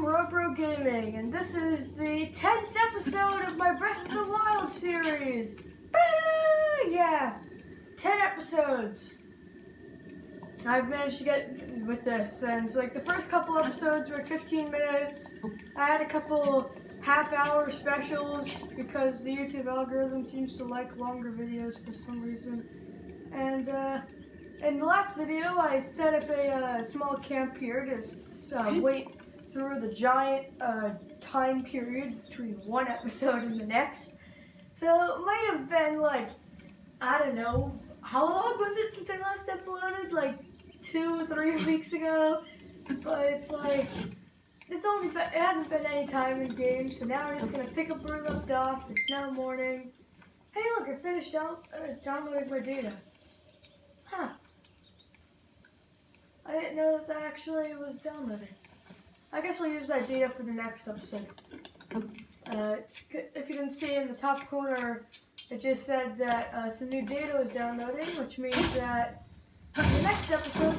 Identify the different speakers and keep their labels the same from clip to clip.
Speaker 1: Robro Gaming, and this is the 10th episode of my Breath of the Wild series. Yeah, 10 episodes. I've managed to get with this, and it's like the first couple episodes were 15 minutes. I had a couple half-hour specials because the YouTube algorithm seems to like longer videos for some reason. And in the last video, I set up a small camp here to wait through the giant time period between one episode and the next. So it might have been like, I don't know, how long was it since I last uploaded? Like 2 or 3 weeks ago? But it's like, it hadn't been any time in game, so now I'm just gonna pick up where we left off. It's now morning. Hey look, I finished downloading my data. Huh. I didn't know that actually was downloaded. I guess I'll use that data for the next episode. If you didn't see in the top corner, it just said that some new data was downloading, which means that in the next episode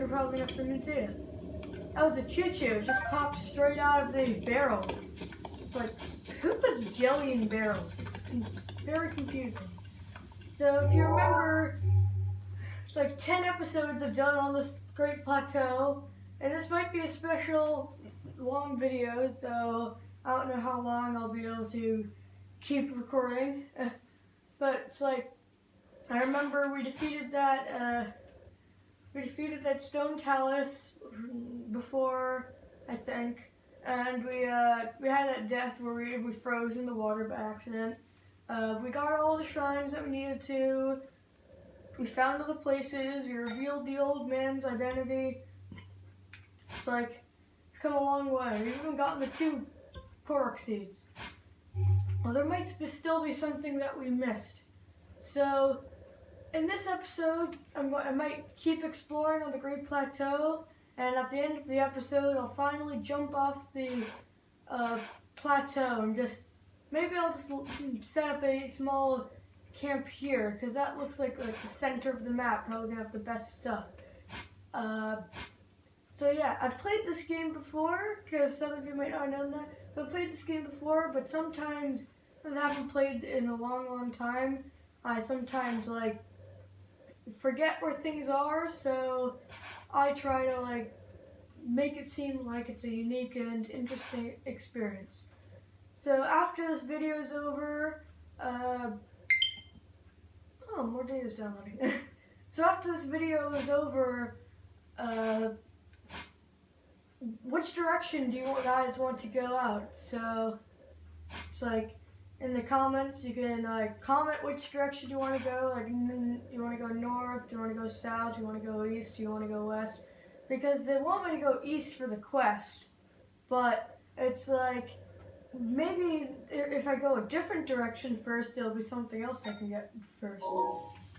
Speaker 1: we're probably have some new data. That was a choo-choo. It just popped straight out of the barrel. It's like, who puts jelly in barrels? It's very confusing. So if you remember, it's like 10 episodes I've done on this Great Plateau, and this might be a special long video, though I don't know how long I'll be able to keep recording. But it's like, I remember we defeated that stone talus before, I think, and we had that death where we froze in the water by accident. We got all the shrines that we needed to. We found other places. We revealed the old man's identity. It's like, we've come a long way. We've even gotten the 2 Korok seeds. Well, there might still be something that we missed. So, in this episode, I might keep exploring on the Great Plateau, and at the end of the episode, I'll finally jump off the plateau and maybe I'll just set up a small camp here, because that looks like the center of the map, probably gonna have the best stuff. So yeah, I've played this game before, because some of you might not know that. I've played this game before, but sometimes, because I haven't played in a long time, I sometimes forget where things are, so I try to make it seem like it's a unique and interesting experience. So after this video is over, more data is downloading. So after this video is over, which direction do you guys want to go out? So it's like in the comments, you can comment which direction you want to go. Like, you want to go north, do you want to go south, do you want to go east, do you want to go west? Because they want me to go east for the quest, but it's like, maybe if I go a different direction first, there'll be something else I can get first.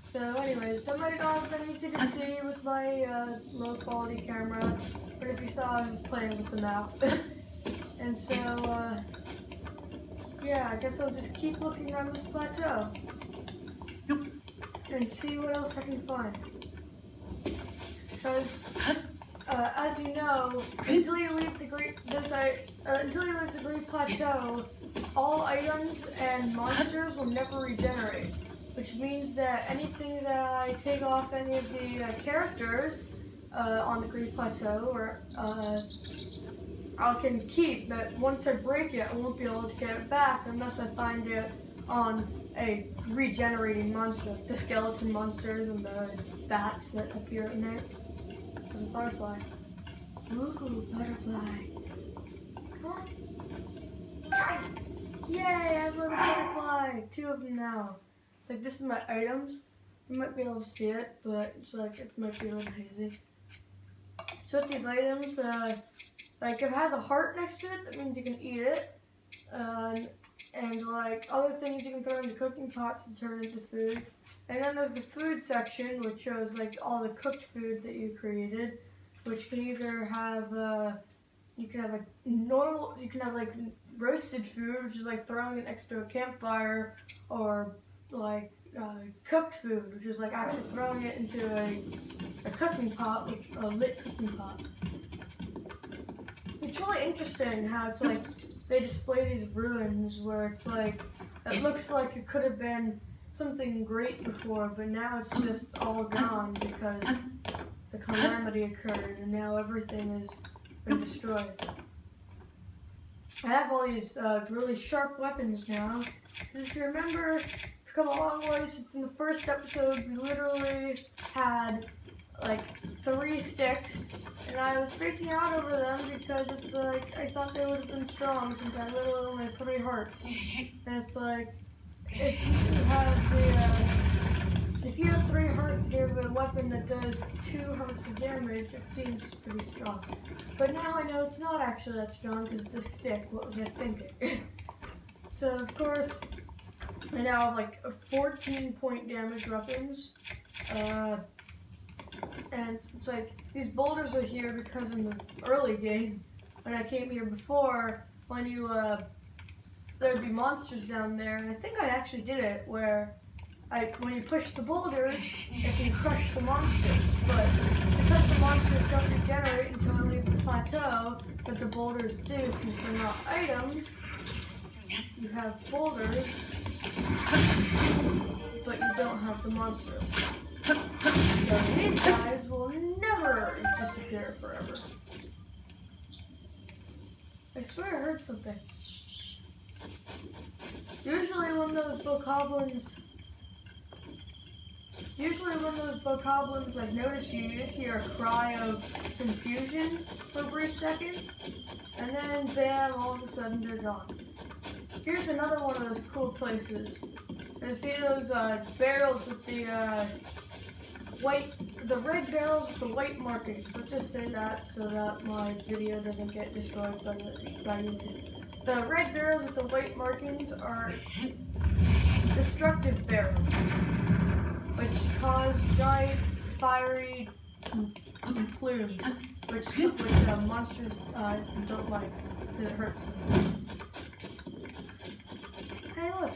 Speaker 1: So anyways, that might not have been easy to see with my low quality camera, but if you saw, I was just playing with the map. And so, yeah, I guess I'll just keep looking around this plateau. And see what else I can find. Because, as you know, until you leave the Great Plateau, all items and monsters will never regenerate, which means that anything that I take off any of the characters on the Great Plateau, or I can keep, but once I break it, I won't be able to get it back unless I find it on a regenerating monster, the skeleton monsters and the bats that appear in there. There's a butterfly. Ooh, butterfly. Come on. Yay, I have a little butterfly. 2 of them now. It's like, this is my items. You might be able to see it, but it's like, it might be a little hazy. So with these items, if it has a heart next to it, that means you can eat it. And other things you can throw into cooking pots to turn into food. And then there's the food section, which shows all the cooked food that you created, which can either have roasted food, which is throwing it next to a campfire, or cooked food, which is actually throwing it into a a cooking pot, a lit cooking pot. It's really interesting how it's like they display these ruins where it's like it looks like it could have been something great before, but now it's just all gone because the calamity occurred and now everything has been destroyed. I have all these really sharp weapons now. Because if you remember, we've come a long way since in the first episode we literally had like 3 sticks, and I was freaking out over them because it's like I thought they would have been strong since I literally only had 3 hearts. And it's like if you have 3 hearts and you have a weapon that does 2 hearts of damage, it seems pretty strong. But now I know it's not actually that strong because the stick. What was I thinking? So of course I now have like a 14-point damage weapons. And it's like these boulders are here because in the early game, when I came here before, when you there'd be monsters down there, and I think I actually did it where when you push the boulders, it can crush the monsters. But because the monsters don't regenerate until I leave the plateau, but the boulders do since they're not items, you have boulders, but you don't have the monsters. So these guys will never disappear forever. I swear I heard something. Usually when those bokoblins like notice you, you just hear a cry of confusion for a brief second, and then bam, all of a sudden they're gone. Here's another one of those cool places. You see those barrels with the red barrels with the white markings. Let's just say that so that my video doesn't get destroyed by YouTube. The red barrels with the white markings are destructive barrels, which cause giant fiery plumes, which monsters don't like, because it hurts them. Hey look,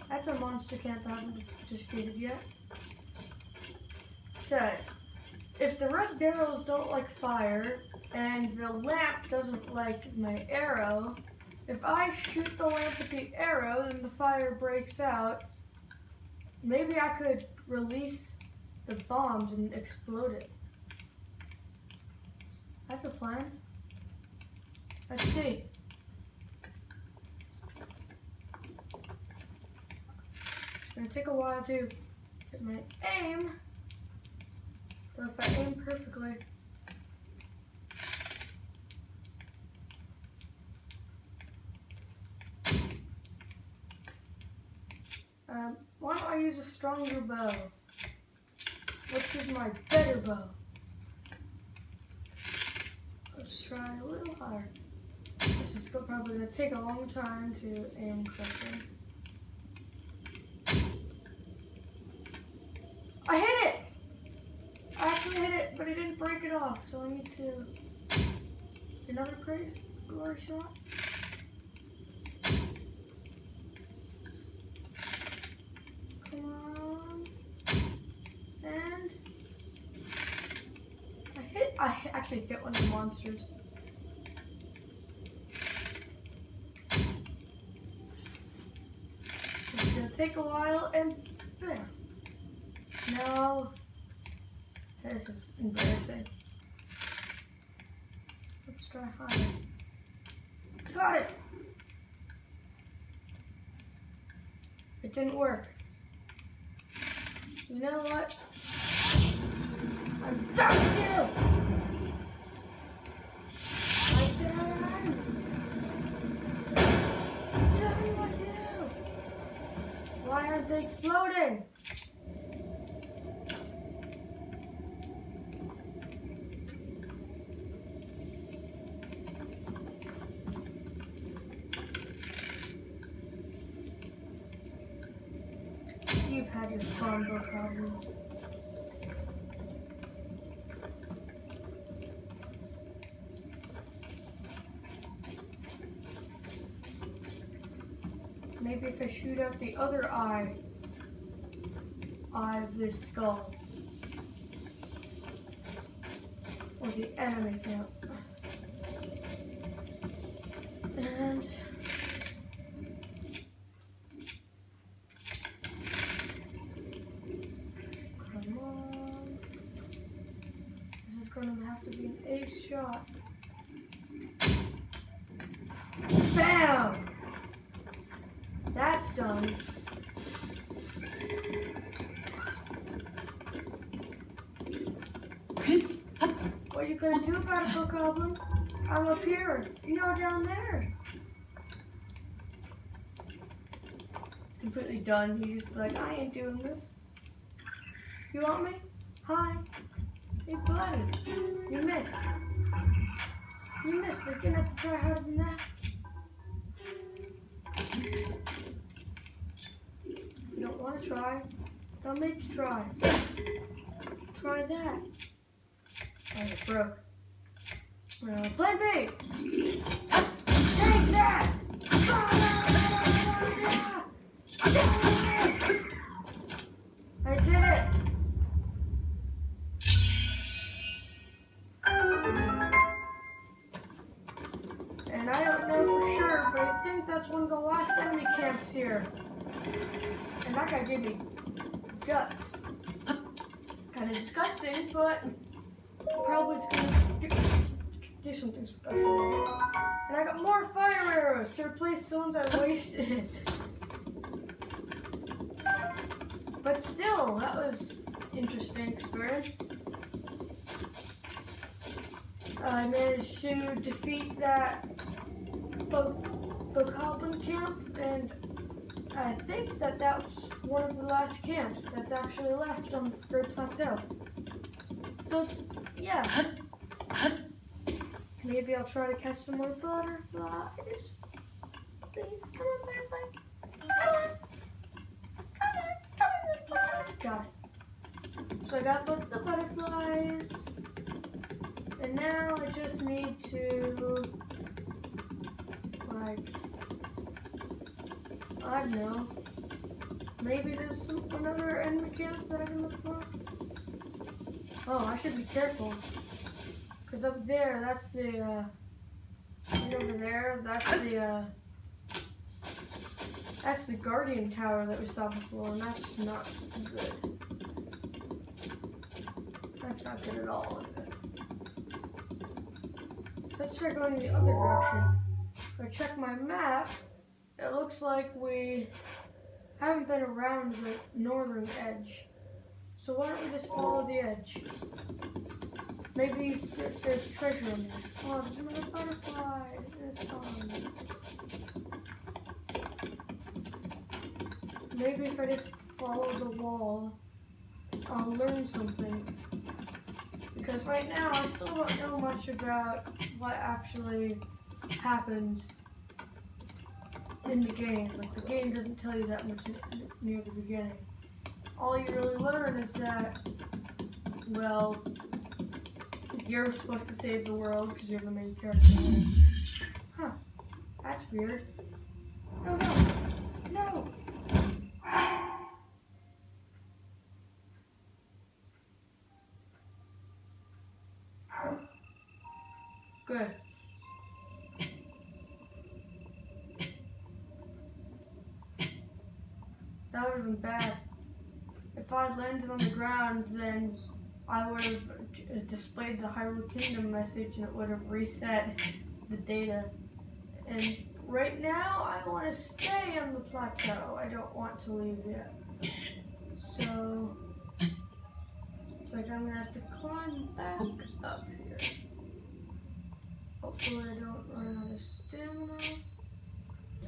Speaker 1: that's a monster camp I haven't defeated yet. So, if the red barrels don't like fire, and the lamp doesn't like my arrow, if I shoot the lamp with the arrow and the fire breaks out, maybe I could release the bombs and explode it. That's a plan. Let's see. It's gonna take a while to get my aim, but if I aim perfectly, why don't I use a stronger bow? Let's use my better bow. Let's try a little higher. This is still probably going to take a long time to aim correctly. I hit it! I actually hit it, but I didn't break it off, so I need to... Another great glory shot. Come on. And... I actually hit one of the monsters. It's gonna take a while, and there. No. This is embarrassing. Let's try higher. Got it! It didn't work. You know what? I'm done with you! Why aren't they exploding? You've had your fun, BotW. Maybe if I shoot out the other eye of this skull. or the enemy camp. And come on. This is gonna have to be an ace shot. Bam! That's done. What are you gonna do about it, Bokoblin? I'm up here. You're down there. It's completely done. He's just like, I ain't doing this. You want me? Hi. Hey, buddy. You missed. You missed. You're gonna have to try harder than that. You don't want to try. Don't make you try. Try that. Oh, it broke. Plan B. Take that. I did it. And I don't know for sure, but I think that's one of the last enemy camps here. And that guy gave me guts. Kind of disgusting, but probably it's gonna do something special. And I got more fire arrows to replace the ones I wasted. But still, that was an interesting experience. I managed to defeat that Bokoblin camp, and I think that was one of the last camps that's actually left on the Great Plateau. So, yeah. Maybe I'll try to catch some more butterflies. Please, come on, butterfly. Come on. Come on, butterfly. Got it. So I got both the butterflies. And now I just need to, like, I don't know. Maybe there's another enemy camp that I can look for. Oh, I should be careful. Because up there, that's the, and over there, that's the Guardian Tower that we saw before, and that's not good. That's not good at all, is it? Let's try going the other direction. If I check my map, it looks like we haven't been around the northern edge. So why don't we just follow the edge? Maybe there's treasure in there. Oh, there's another butterfly. It's fine. Maybe if I just follow the wall, I'll learn something. Because right now, I still don't know much about what actually happened in the game. Like, the game doesn't tell you that much near the beginning. All you really learn is that, well, you're supposed to save the world because you're the main character. Huh. That's weird. No, no. No! Good. That would have been bad. If I had landed on the ground, then I would have displayed the Hyrule Kingdom message and it would have reset the data. And right now, I want to stay on the plateau. I don't want to leave yet. So, it's like I'm going to have to climb back up here. Hopefully I don't run out of stamina.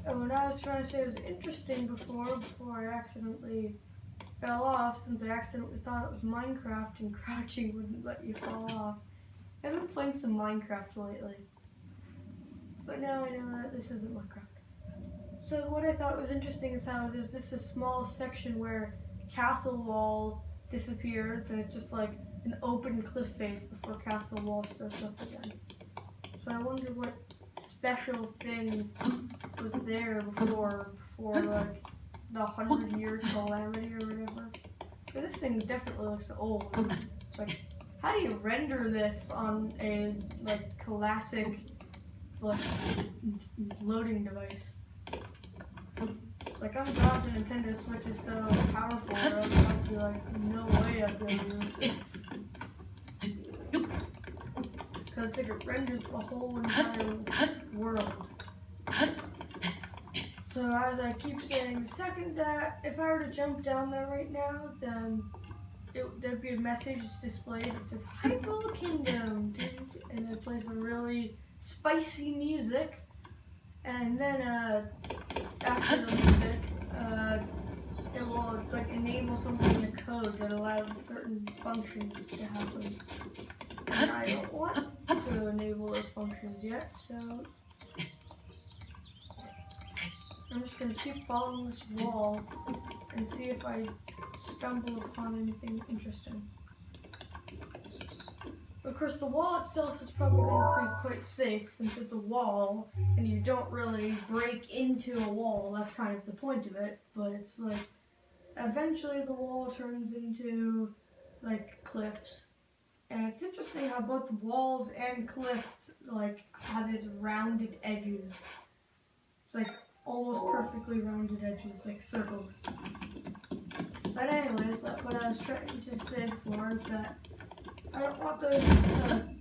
Speaker 1: And what I was trying to say was interesting before I accidentally fell off, since I accidentally thought it was Minecraft and crouching wouldn't let you fall off. I've been playing some Minecraft lately. But now I know that this isn't Minecraft. So what I thought was interesting is how there's just a small section where Castle Wall disappears and it's just like an open cliff face before Castle Wall starts up again. So I wonder what special thing was there before like the 100-year calamity or whatever. But this thing definitely looks old. It's like, how how do you render this on a like classic like loading device? Like I'm glad the Nintendo Switch is so powerful. I'd be like, no way I'd be able to use it. Because it's like it renders the whole entire world. So as I keep saying, the second that if I were to jump down there right now, then there'd be a message displayed that says Hypo Kingdom, and it plays some really spicy music. And then after the music, it will like enable something in the code that allows certain functions to happen. And I don't want to enable those functions yet, so I'm just gonna keep following this wall and see if I stumble upon anything interesting. Of course, the wall itself is probably going to be quite safe since it's a wall and you don't really break into a wall. That's kind of the point of it. But it's like, eventually the wall turns into like cliffs. And it's interesting how both the walls and cliffs like have these rounded edges. It's like almost perfectly rounded edges, like circles. But anyways, what I was trying to say before is that I don't want those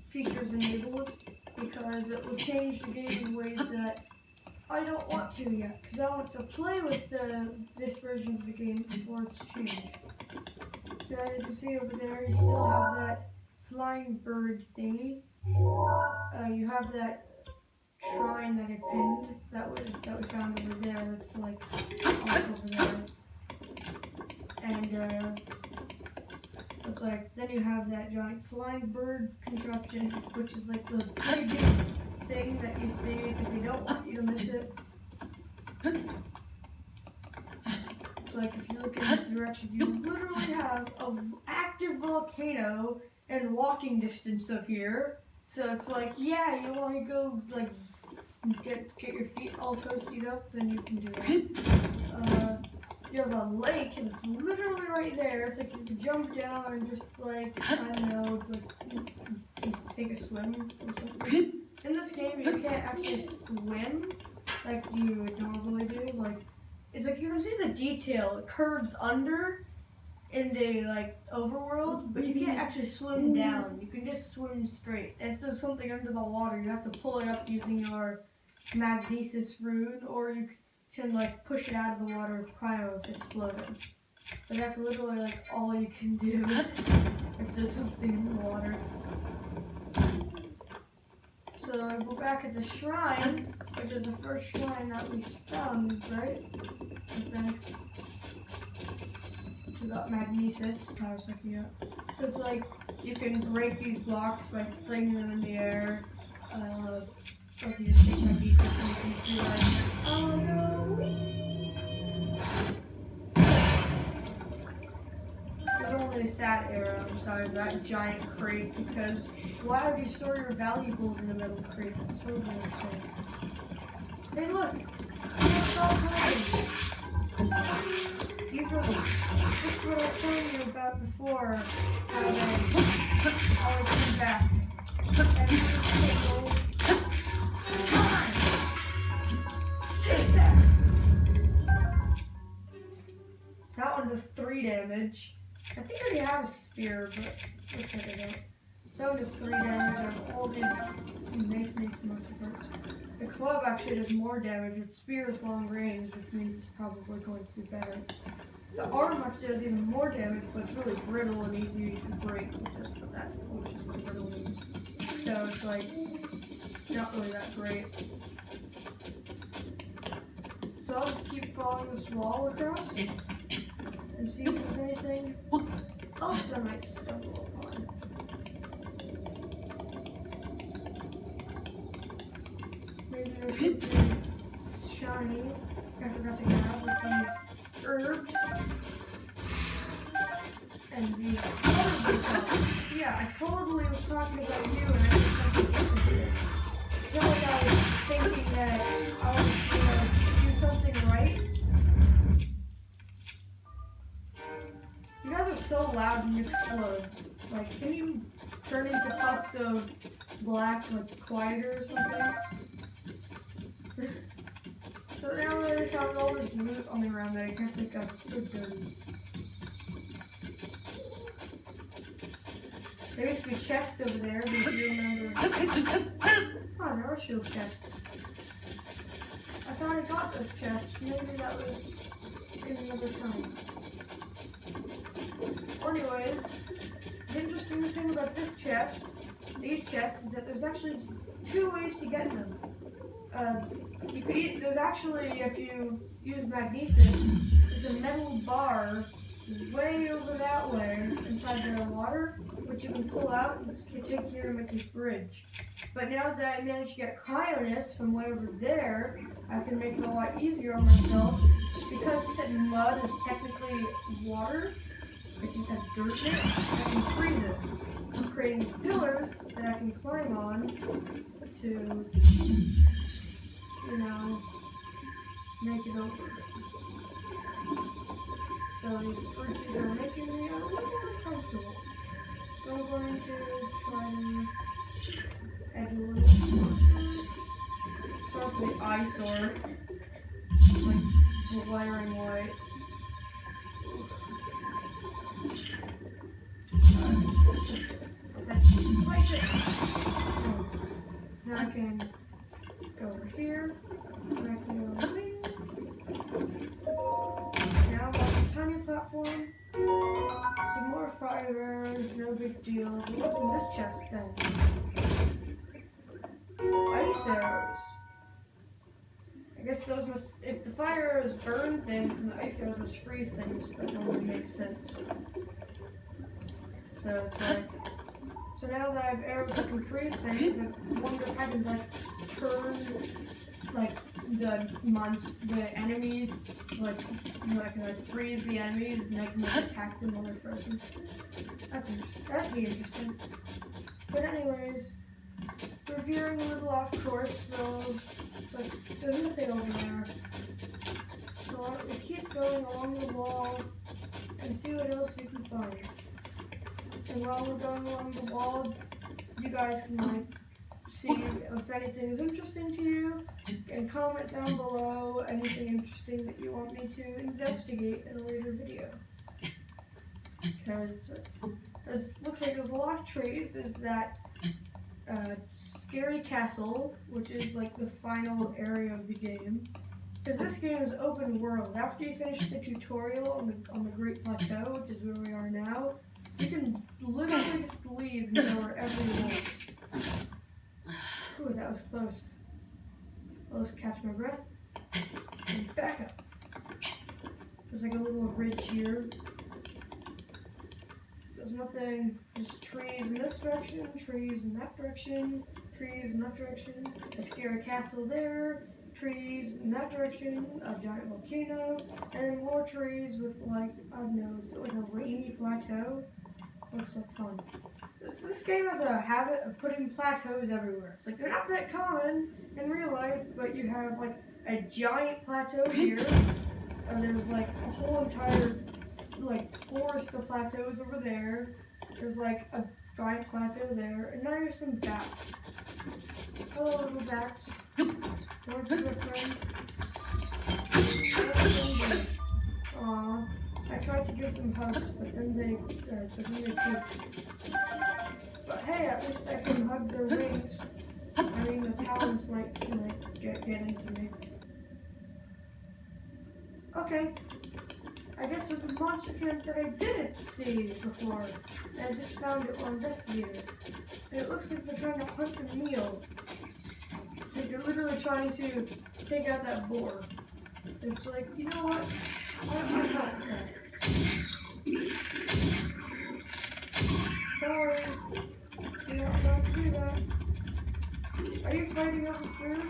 Speaker 1: features enabled because it will change the game in ways that I don't want to yet. Because I want to play with this version of the game before it's changed. As you can see over there, you still have that flying bird thingy. You have that shrine that I pinned that we found over there. That's like off over there. And it's like, then you have that giant flying bird contraption, which is like the biggest thing that you see. It's like they don't want you to miss it. It's like if you look in this direction, you literally have an active volcano and walking distance of here. So it's like, yeah, you want to go like get your feet all toasted up, then you can do that. You have a lake and it's literally right there. It's like you can jump down and just like, I don't know, like take a swim or something. In this game you can't actually swim like you would normally do. Like, it's like you can see the detail. It curves under in the like overworld, but you can't actually swim down. You can just swim straight. And if there's something under the water, you have to pull it up using your magnesis rune, or you can like push it out of the water with cryo if it's floating. But that's literally like all you can do if there's something in the water. So we're back at the shrine, which is the first shrine that we found, right? I think. We got magnesis, power sucking up. So it's like you can break these blocks by flinging them in the air. Like you just take magnesis and you can see like, oh no, wee! There's only a sad arrow inside of that giant crate because why would you store your valuables in a metal crate? That's totally insane. Hey look! It's all coming! These are, this is what I was telling you about before, how they always come back. Every single time! Take that! So that one does 3 damage. I think I already have a spear, but looks like I don't. So that one does 3 damage. I have all these nice muscle parts. The club actually does more damage. Its spear is long range, which means it's probably going to be better. The arm actually does even more damage, but it's really brittle and easy to break, which is what brittle means. So it's like not really that great. So I'll just keep following this wall across and see if there's anything else I might stumble upon. Maybe there's something shiny I forgot to grab, like these herbs and these herbs. Yeah, I totally was talking about you and I did something interesting. I feel like I was thinking that I was gonna do something right. You guys are so loud when you explode. Like, can you turn into puffs of black, like, quieter or something? So now I just have all this loot on the ground that I can't pick up. It's so dirty. There used to be chests over there, but if you remember... Oh, there are shield chests. I thought I got those chests. Maybe that was in another time. Anyways, the interesting thing about this chest, these chests, is that there's actually 2 ways to get them. You could eat, there's actually, if you use magnesis, there's a metal bar way over that way inside the water, which you can pull out and can take here to make this bridge. But now that I managed to get cryonis from way over there, I can make it a lot easier on myself. Because mud is technically water, it just has dirt in it, I can freeze it. I'm creating these pillars that I can climb on to, you know, make it over. So these bridges are making me a little more comfortable. So I'm going to try to edge a little closer. Sorry for the eyesore. It's like glaring white. Place it. So now I can go over here. And I can go over here. Now I've got this tiny platform. Some more fire arrows, no big deal. What's in this chest then? Ice arrows. I guess those must, if the fire arrows burn things and the ice arrows must freeze things, that don't really make sense. So it's like, so now that I have arrows that can freeze things, I wonder if I can like turn like the enemies, like I can like freeze the enemies and I can like attack them while they're frozen. That's interesting. That'd be interesting. But anyways, we're veering a little off course, so it's like there's nothing over there. So we keep going along the wall and see what else you can find. And while we're going along the wall, you guys can like see if anything is interesting to you, and comment down below anything interesting that you want me to investigate in a later video. Because looks like there's a lot of trees. There's that scary castle, which is like the final area of the game. Because this game is open world. After you finish the tutorial on the Great Plateau, which is where we are now, you can literally just leave and go wherever you want. Ooh, that was close. I'll just catch my breath and back up. There's like a little ridge here. There's nothing, just trees in this direction, trees in that direction, trees in that direction, a scary castle there, trees in that direction, a giant volcano, and then more trees with like, I don't know, is it like a rainy plateau? Looks like fun. This game has a habit of putting plateaus everywhere. It's like they're not that common in real life, but you have like a giant plateau here, and there's like a whole entire like forest of plateaus over there. There's like a giant plateau there, and now there's some bats. Hello, little bats. Want to be a friend? Aww. I tried to give them hugs, but then they pooped. But hey, at least I can hug their wings. I mean, the talons might get into me. Okay. I guess there's a monster camp that I didn't see before. And I just found it while investigating. And it looks like they're trying to hunt a meal. So they're literally trying to take out that boar. It's like, you know what? I don't want to help with that. Sorry. You're not allowed to do that. Are you fighting over food?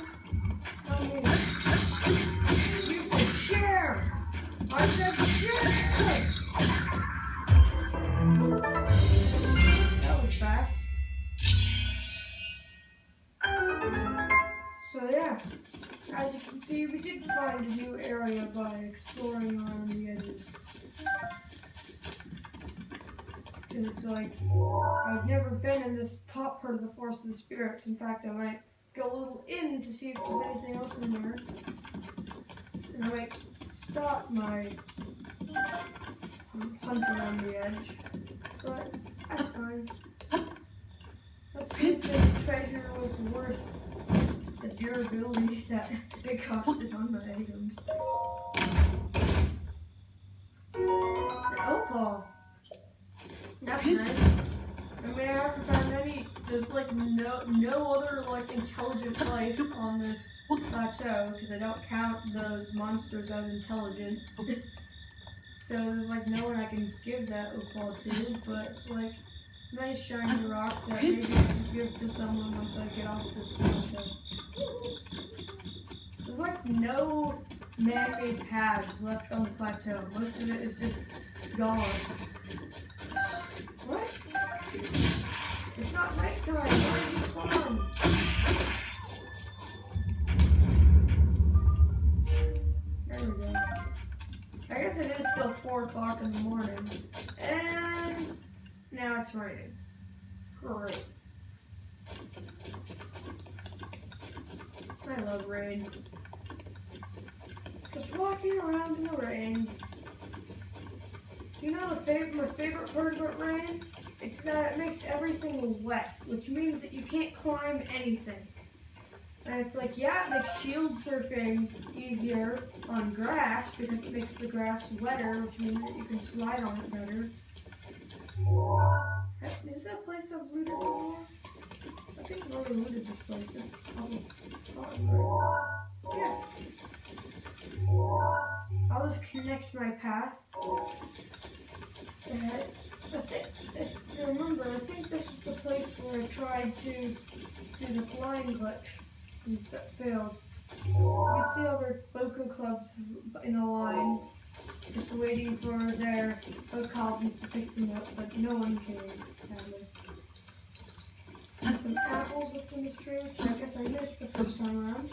Speaker 1: Tell me. You said share! I said share! That was fast. So yeah, as you can see, we did find a new area by exploring around the edges. because it's like I've never been in this top part of the Forest of the Spirits. In fact, I might go a little in to see if there's anything else in there. And I might stop my hunt around the edge. But that's fine. Let's see if this treasure was worth the durability that it costed on my items. An opal. That's nice. I mean, I haven't found any. There's like no other like intelligent life on this plateau because I don't count those monsters as intelligent. So there's like no one I can give that opal to, but it's like nice shiny rock that maybe I can give to someone once I get off this plateau. There's like no man-made paths left on the plateau. Most of it is just gone. What? It's not nighttime. Why did you spawn? There we go. I guess it is still 4 o'clock in the morning. And now it's raining. Great. I love rain. Just walking around in the rain. You know my favorite part about rain? It's that it makes everything wet, which means that you can't climb anything. And it's like, yeah, it makes shield surfing easier on grass because it makes the grass wetter, which means that you can slide on it better. Is this a place I've looted before? I think I've already looted this place. This is probably right. Yeah. I'll just connect my path. I think this was the place where I tried to do the flying glitch and failed. You can see all their Boko clubs in a line, just waiting for their goblins to pick them up, but no one came, sadly. There's some apples up in this tree, which I guess I missed the first time around.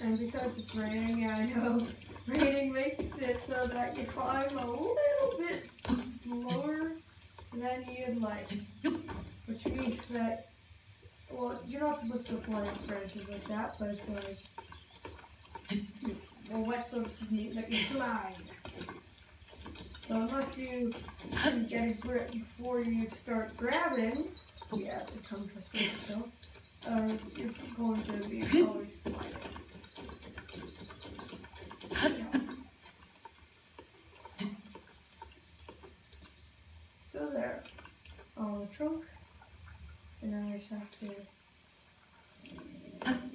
Speaker 1: And because it's raining, yeah, I know, raining makes it so that you climb a little bit slower than you'd like. Which means that, well, you're not supposed to fly off branches like that, but it's like, well, wet surfaces mean that you slide. So unless you can get a grip before you start grabbing, yeah, it's a tongue twister yourself, you're going to be always sliding. Yeah. So there, on the trunk, and then I just have to.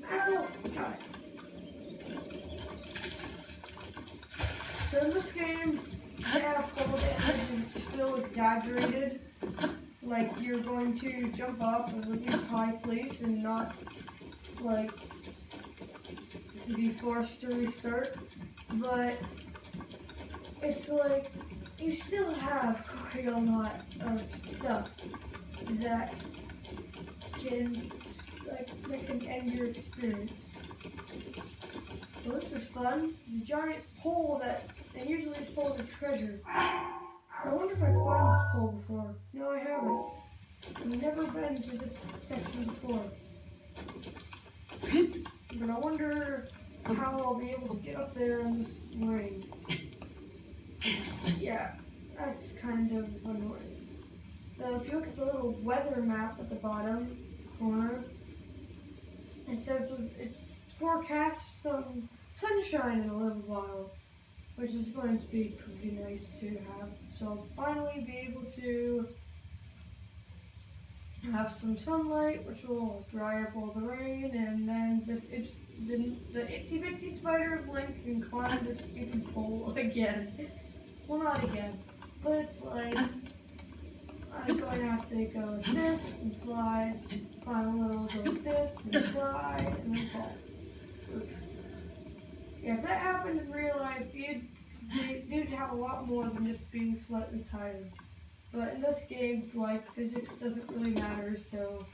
Speaker 1: Apple! Got it. So in this game, yeah, fall damage is still exaggerated. Like you're going to jump off of a really high place and not like be forced to restart. But it's like you still have quite a lot of stuff that can end your experience. Well, this is fun. It's a giant pole and usually it's full of treasure. I wonder if I've climbed this pole before. No, I haven't. I've never been to this section before. But I wonder how I'll be able to get up there in this rain. Yeah, that's kind of annoying. If you look at the little weather map at the bottom corner, it says it forecasts some sunshine in a little while, which is going to be pretty nice to have. So I'll finally be able to have some sunlight, which will dry up all the rain, and then the itsy bitsy spider of Link can climb this stupid pole again. Well, not again, but it's like I'm going to have to go like this and slide, climb a little, go like this and slide, and then fall. Yeah, if that happened in real life, you'd have a lot more than just being slightly tired. But in this game, like, physics doesn't really matter, so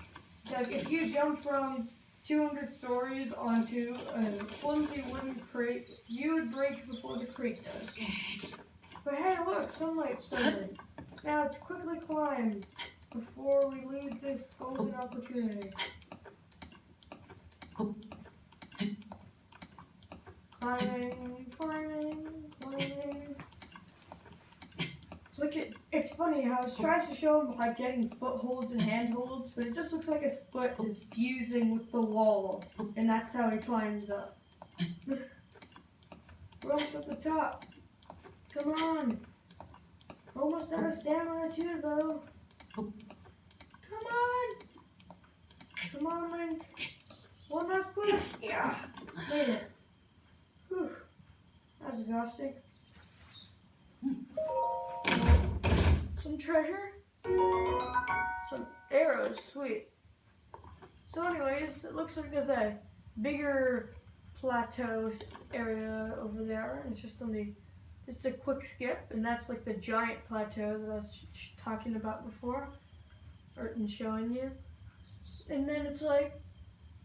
Speaker 1: like if you jump from 200 stories onto a flimsy wooden crate, you would break before the crate does. But hey, look, sunlight started. So now let's quickly climb before we lose this golden opportunity. Climbing, climbing, climbing. It's funny how it tries to show him like getting footholds and handholds, but it just looks like his foot is fusing with the wall, and that's how he climbs up. We're almost at the top. Come on. Almost out of stamina too, though. Come on. Come on, Link. One last push. Yeah. Made it. Whew. That was exhausting. Some treasure. Some arrows. Sweet. So anyways, it looks like there's a bigger plateau area over there. It's just a quick skip, and that's like the giant plateau that I was talking about before, and showing you. And then it's like,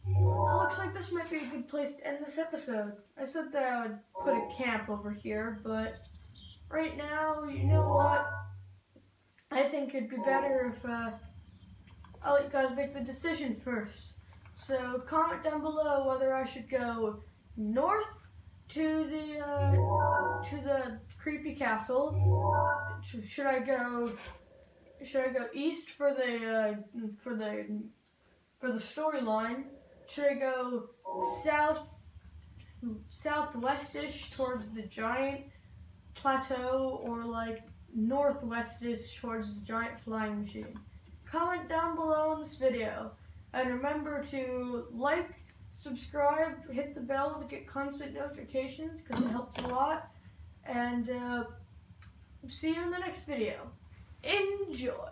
Speaker 1: it looks like this might be a good place to end this episode. I said that I would put a camp over here, but right now, you know what? I think it'd be better if I'll let you guys make the decision first. So comment down below whether I should go north to the creepy castle. Should I go east for the storyline? Should I go southwestish towards the giant plateau, or like northwestish towards the giant flying machine? Comment down below in this video, and remember to like, subscribe, hit the bell to get constant notifications because it helps a lot, and see you in the next video. Enjoy!